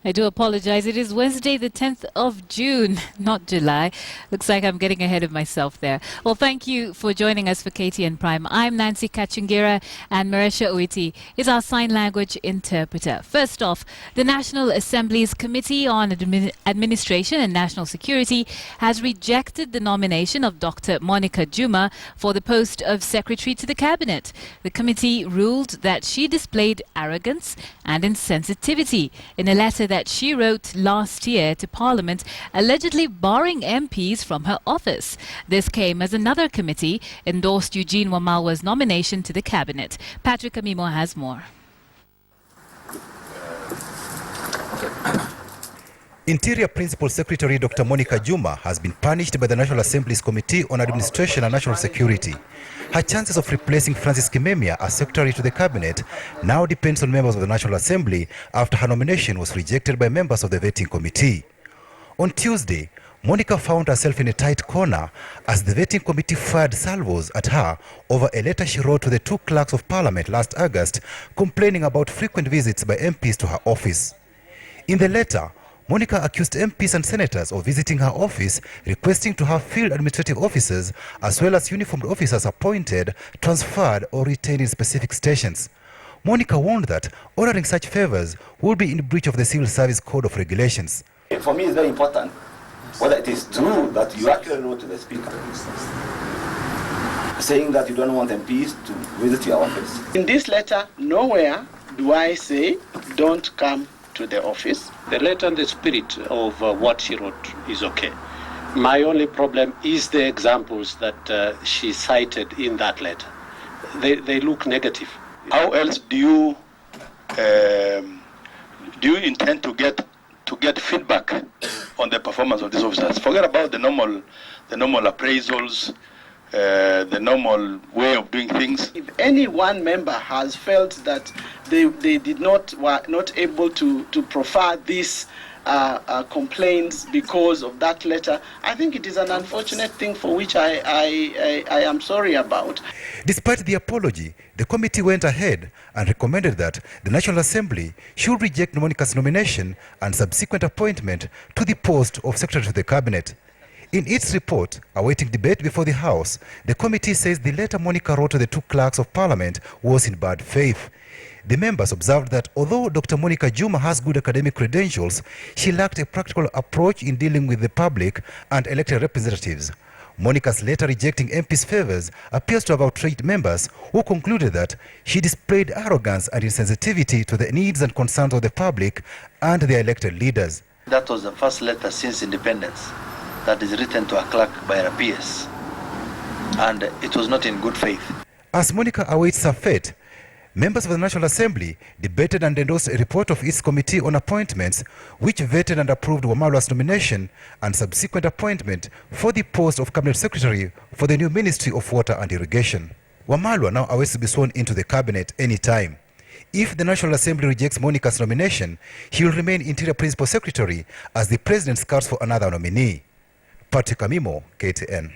I do apologize. It is Wednesday, the 10th of June, not July. Looks like I'm getting ahead of myself there. Well, thank you for joining us for KTN Prime. I'm Nancy Kachungira, and Marisha Uiti is our sign language interpreter. First off, the National Assembly's Committee on Administration and National Security has rejected the nomination of Dr. Monica Juma for the post of Secretary to the Cabinet. The committee ruled that she displayed arrogance and insensitivity in a letter that she wrote last year to Parliament, allegedly barring MPs from her office. This came as another committee endorsed Eugene Wamalwa's nomination to the Cabinet. Patrick Amimo has more. Interior Principal Secretary Dr. Monica Juma has been punished by the National Assembly's Committee on Administration and National Security. Her chances of replacing Francis Kimemia as Secretary to the Cabinet now depends on members of the National Assembly after her nomination was rejected by members of the vetting committee. On Tuesday, Monica found herself in a tight corner as the vetting committee fired salvos at her over a letter she wrote to the two clerks of Parliament last August, complaining about frequent visits by MPs to her office. In the letter, Monica accused MPs and senators of visiting her office, requesting to have field administrative officers as well as uniformed officers appointed, transferred or retained in specific stations. Monica warned that ordering such favors would be in breach of the Civil Service Code of Regulations. For me, it's very important whether it is true that you actually wrote to the Speaker saying that you don't want MPs to visit your office. In this letter, nowhere do I say don't come to the office. The letter and the spirit of what she wrote is okay. My only problem is the examples that she cited in that letter. They look negative. How else do you intend to get feedback on the performance of these officers? Forget about the normal appraisals, the normal way of doing things. If any one member has felt that they were not able to proffer these complaints because of that letter, I think it is an unfortunate thing for which I am sorry about. Despite the apology, the committee went ahead and recommended that the National Assembly should reject Monica's nomination and subsequent appointment to the post of Secretary to the Cabinet. In its report, awaiting debate before the House, the committee says the letter Monica wrote to the two clerks of Parliament was in bad faith. The members observed that although Dr. Monica Juma has good academic credentials, she lacked a practical approach in dealing with the public and elected representatives. Monica's letter rejecting MPs' favors appears to have outraged members who concluded that she displayed arrogance and insensitivity to the needs and concerns of the public and their elected leaders. That was the first letter since independence that is written to a clerk by her PS, and it was not in good faith. As Monica awaits her fate, members of the National Assembly debated and endorsed a report of its Committee on Appointments, which vetted and approved Wamalwa's nomination and subsequent appointment for the post of Cabinet Secretary for the new Ministry of Water and Irrigation. Wamalwa now awaits to be sworn into the Cabinet any time. If the National Assembly rejects Monica's nomination, he will remain Interior Principal Secretary as the President scouts for another nominee. Patrick Amimo, KTN.